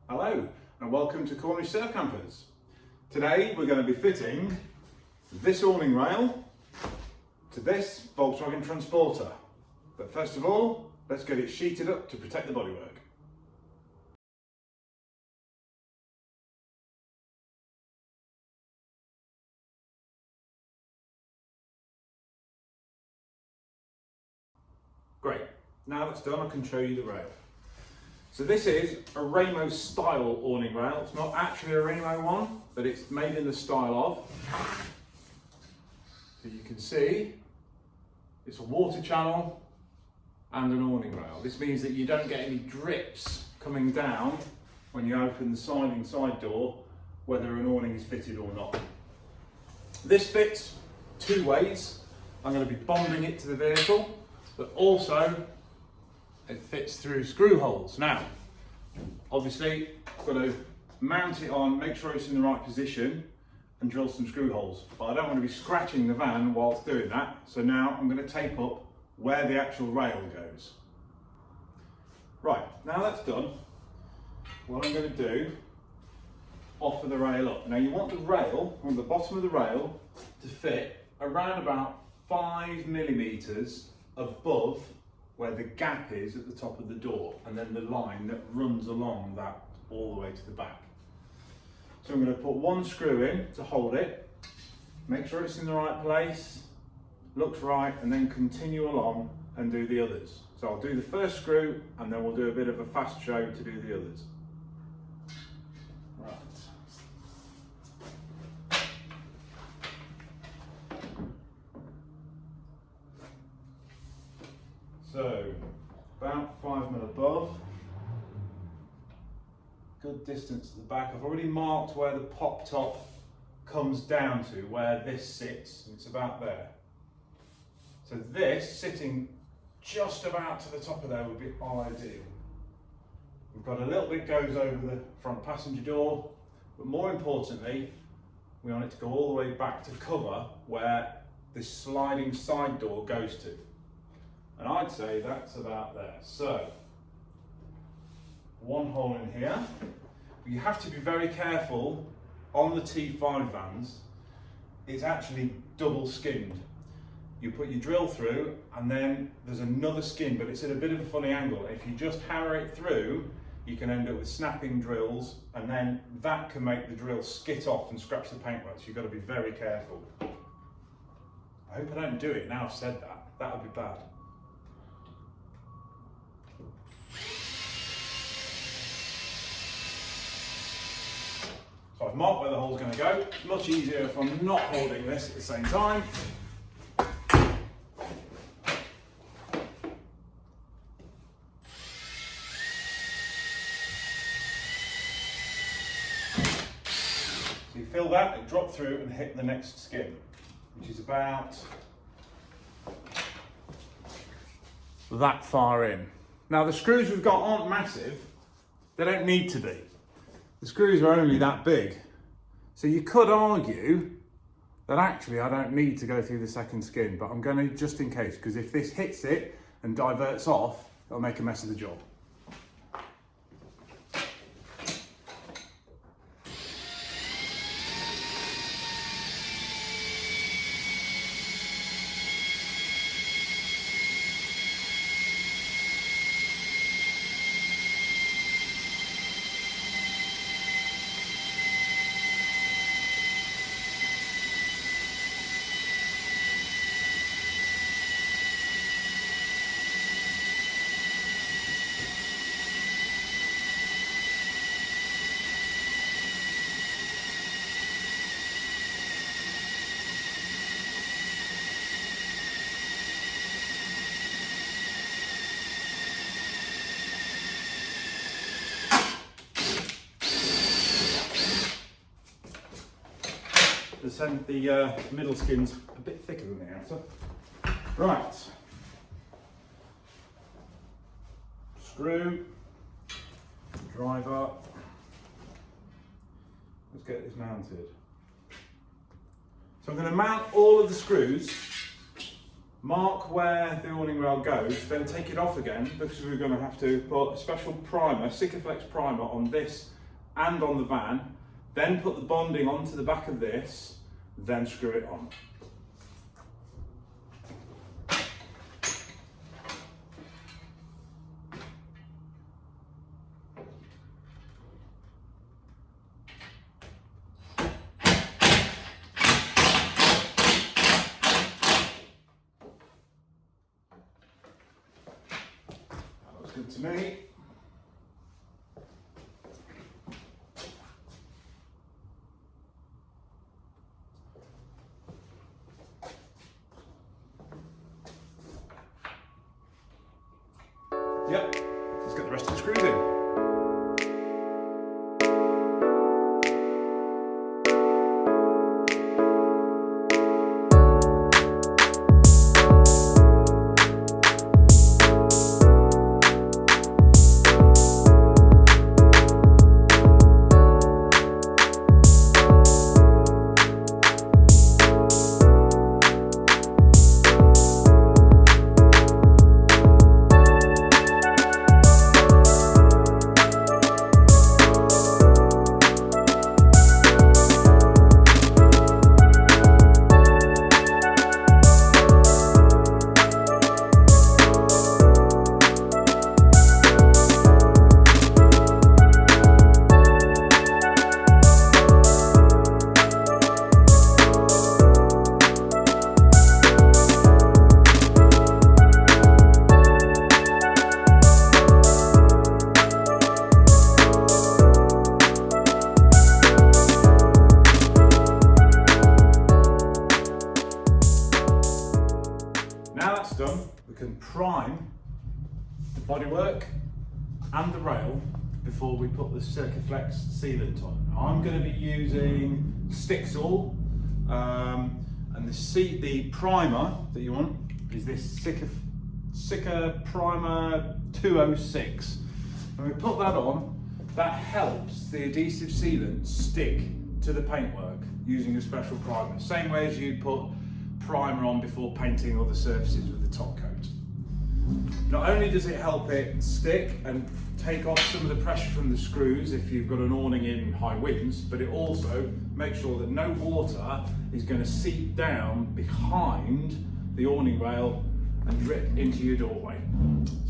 Hello and welcome to Cornish Surf Campers. Today we're going to be fitting this awning rail to this Volkswagen Transporter. But first of all, let's get it sheeted up to protect the bodywork. Great, now that's done I can show you the rail. So this is a Reimo style awning rail. It's not actually a Reimo one, but it's made in the style of. So you can see it's a water channel and an awning rail. This means that you don't get any drips coming down when you open the sliding side door, whether an awning is fitted or not. This fits two ways. I'm going to be bonding it to the vehicle, but also it fits through screw holes. Now, obviously, I've got to mount it on, make sure it's in the right position and drill some screw holes. But I don't want to be scratching the van whilst doing that. So now I'm going to tape up where the actual rail goes. Right, now that's done, what I'm going to do, offer the rail up. Now you want the rail, on the bottom of the rail, to fit around about 5 millimeters above where the gap is at the top of the door, and then the line that runs along that all the way to the back. So I'm going to put one screw in to hold it, make sure it's in the right place, looks right, and then continue along and do the others. So I'll do the first screw and then we'll do a bit of a fast show to do the others. Right. So, about 5 mil above, good distance at the back. I've already marked where the pop top comes down to, where this sits, and it's about there. So this, sitting just about to the top of there, would be ideal. We've got a little bit goes over the front passenger door, but more importantly, we want it to go all the way back to cover where this sliding side door goes to. And I'd say that's about there. So, one hole in here. You have to be very careful on the T5 vans. It's actually double skinned. You put your drill through and then there's another skin, but it's at a bit of a funny angle. If you just hammer it through, you can end up with snapping drills, and then that can make the drill skit off and scratch the paintwork. So you've got to be very careful. I hope I don't do it now I've said that. That would be bad. So I've marked where the hole's going to go. It's much easier if I'm not holding this at the same time. So you feel that, it dropped through and hit the next skin, which is about that far in. Now the screws we've got aren't massive. They don't need to be. The screws are only that big. So you could argue that actually I don't need to go through the second skin, but I'm going to just in case, because if this hits it and diverts off, it'll make a mess of the job. The middle skin's a bit thicker than the outer. Right. Screw, drive up. Let's get this mounted. So I'm going to mount all of the screws, mark where the awning rail goes, then take it off again because we're going to have to put a special primer, Sikaflex primer on this and on the van, then put the bonding onto the back of this, then screw it on. That looks good to me. Yep, let's get the rest of the screws in. Now that's done, we can prime the bodywork and the rail before we put the Circuflex sealant on. I'm going to be using Stixel, and the primer that you want is this Sika Primer 206. When we put that on, that helps the adhesive sealant stick to the paintwork using a special primer. Same way as you'd put primer on before painting other surfaces with the top coat. Not only does it help it stick and take off some of the pressure from the screws if you've got an awning in high winds, but it also makes sure that no water is going to seep down behind the awning rail and drip into your doorway.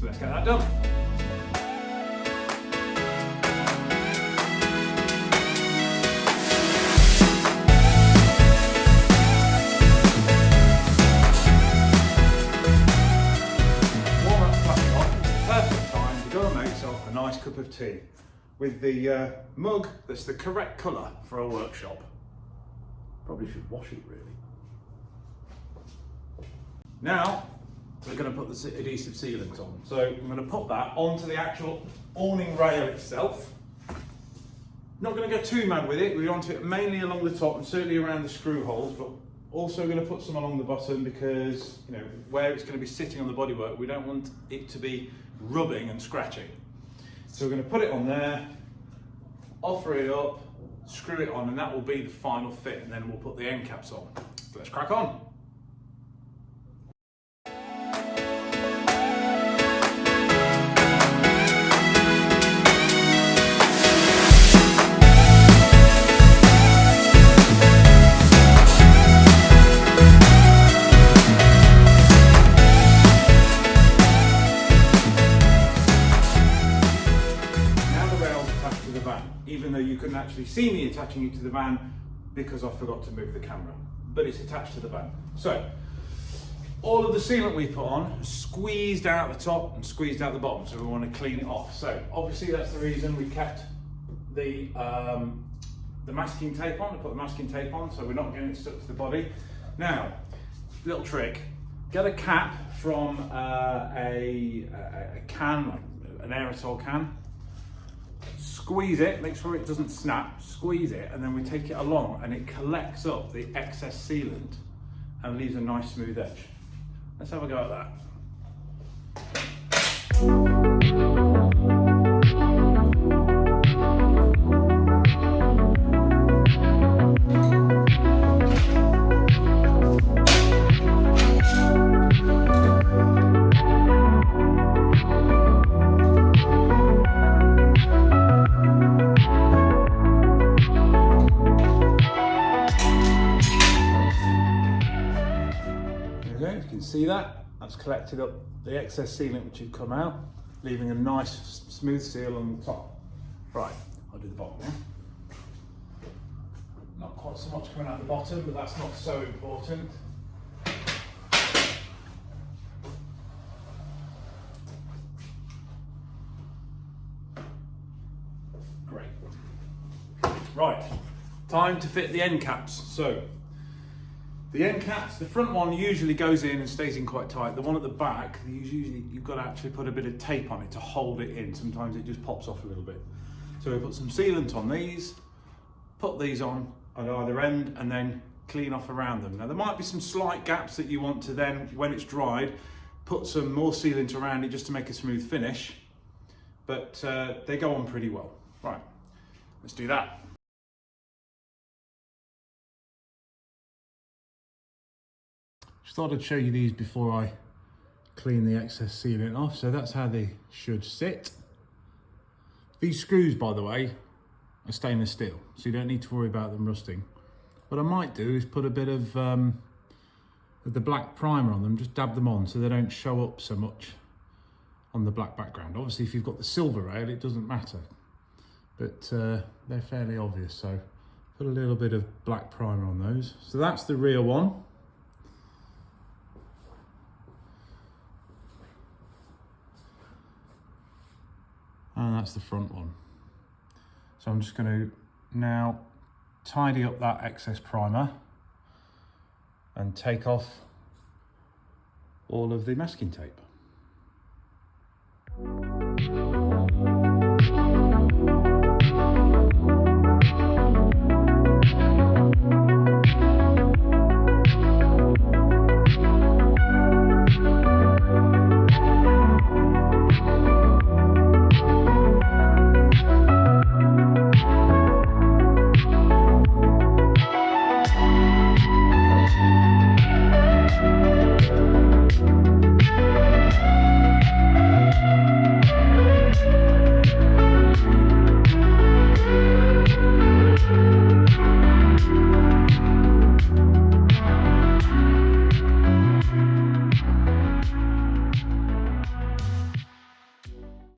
So let's get that done. A nice cup of tea with the mug that's the correct colour for a workshop. Probably should wash it really. Now we're going to put the adhesive sealant on. So I'm going to put that onto the actual awning rail itself. Not going to go too mad with it. We want it mainly along the top and certainly around the screw holes, but also going to put some along the bottom because, you know, where it's going to be sitting on the bodywork, we don't want it to be rubbing and scratching. So we're going to put it on there, offer it up, screw it on, and that will be the final fit, and then we'll put the end caps on. So let's crack on. Even though you couldn't actually see me attaching it to the van because I forgot to move the camera, but it's attached to the van. So all of the sealant we put on is squeezed out the top and squeezed out the bottom, so we want to clean it off. So obviously that's the reason we kept the masking tape on, to put the masking tape on so we're not getting it stuck to the body. Now, little trick, get a cap from a can, like an aerosol can, squeeze it, make sure it doesn't snap, squeeze it, and then we take it along and it collects up the excess sealant and leaves a nice smooth edge. Let's have a go at that. see that? That's collected up the excess sealant which had come out, leaving a nice smooth seal on the top. Right, I'll do the bottom now. Not quite so much coming out the bottom, but that's not so important. Great. Right, time to fit the end caps. So, the end caps, the front one usually goes in and stays in quite tight. The one at the back, usually you've got to actually put a bit of tape on it to hold it in. Sometimes it just pops off a little bit. So we put some sealant on these, put these on at either end, and then clean off around them. Now there might be some slight gaps that you want to then, when it's dried, put some more sealant around it just to make a smooth finish, but they go on pretty well. Right, let's do that. Just thought I'd show you these before I clean the excess sealant off. So that's how they should sit. These screws, by the way, are stainless steel, so you don't need to worry about them rusting. What I might do is put a bit of the black primer on them, just dab them on so they don't show up so much on the black background. Obviously, if you've got the silver rail, it doesn't matter, but they're fairly obvious, so put a little bit of black primer on those. So that's the rear one. And that's the front one. So I'm just going to now tidy up that excess primer and take off all of the masking tape.